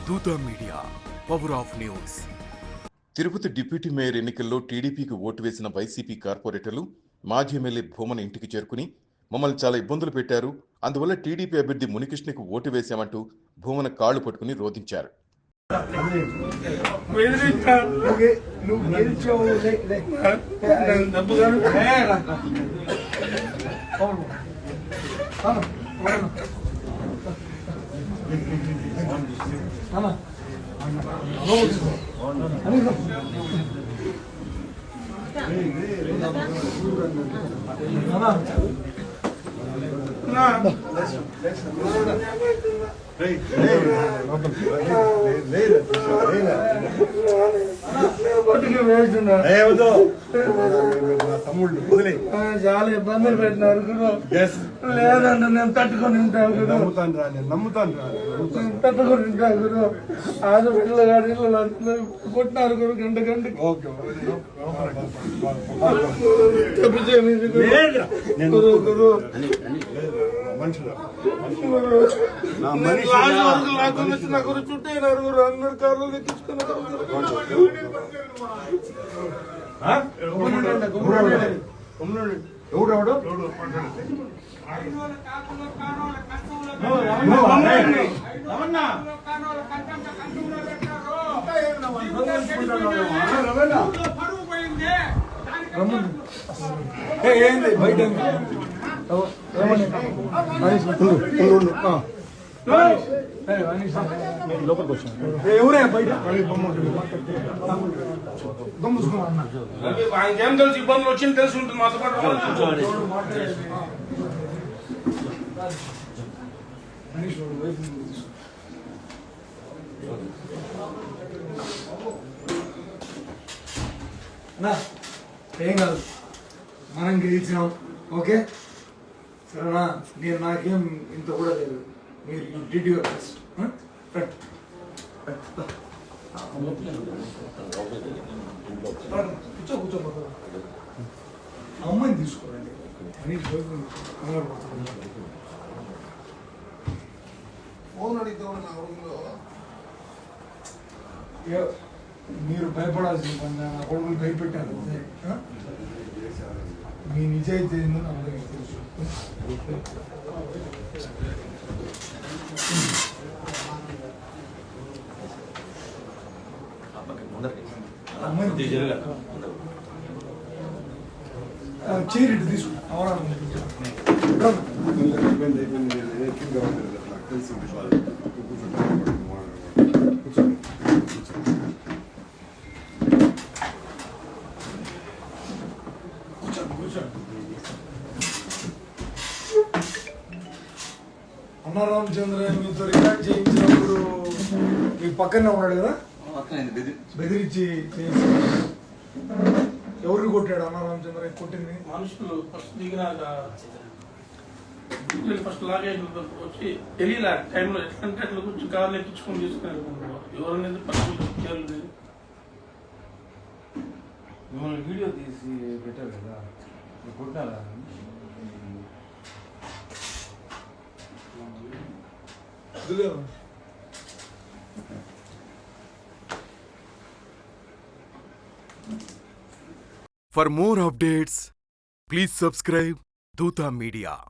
దూత media, power of news. Tirupati deputy mayor ఎన్నికల్లో టీడీపీకి ఓటు వేసిన వైసీపీ కార్పొరేటర్లు మాజీ ఎమ్మెల్యే భూమన ఇంటికి చేరుకుని మమ్మల్ని చాలా ఇబ్బందులు పెట్టారు, అందువల్ల టీడీపీ అభ్యర్థి మునికృష్ణకు ఓటు వేశామంటూ భూమన కాళ్లు పట్టుకుని రోధించారు. చాలా ఇబ్బందులు పెట్టినారు లేదంటే నేను తట్టుకొని ఉంటాను తట్టుకొని ఉంటాను గురు ఆదు పిల్లలు గారి ఇళ్ళు కొట్టినారు గురు గంట గంటకి గురు గురు నా గురు చుట్టైనారు గురు అందరు కార్లు ఎక్కించుకున్నారు ఎవడెవడు ఏంది బయట లోపలికి వచ్చాను ఎవరే బయట ఆయనకేం తెలుసు ఇబ్బందులు వచ్చింది తెలిసి ఉంటుంది మాతో పాటు ఏం కాదు మనం గెలిచినాం ఓకే సరేనా నేను నాకేం ఇంత కూడా లేదు మీరు యూ డిడ్ యువర్ బెస్ట్ కూర్చో కూర్చో అమ్మాయిని తీసుకోరండి అని ఫోన్ అడిగితే మీరు భయపడాల్సిన పని నా కొడుకులు భయపెట్టారు మీ నిజాయితీ ఏందో నా అందరికీ తెలుసు చేరిట్టు తీసుకు అవరా అన్నా రామచంద్ర మీతో రికార్డ్ చేయించినప్పుడు మీ పక్కనే ఉన్నాడు కదా బెదిరించి ఎవరికి కొట్టాడు అన్నా రామచంద్ర కొట్టింది మనుషులు ఫస్ట్ దిగినాక ఫస్ట్ లాగే వచ్చి తెలియలే టైంలో ఎట్లంటే అట్లా కూర్చొని కార్లు ఎక్కించుకొని తీసుకున్నారు ఎవరనేది పక్కన మిమ్మల్ని వీడియో తీసి పెట్టారు కదా కొట్టారా For more updates, please subscribe Dutta Media.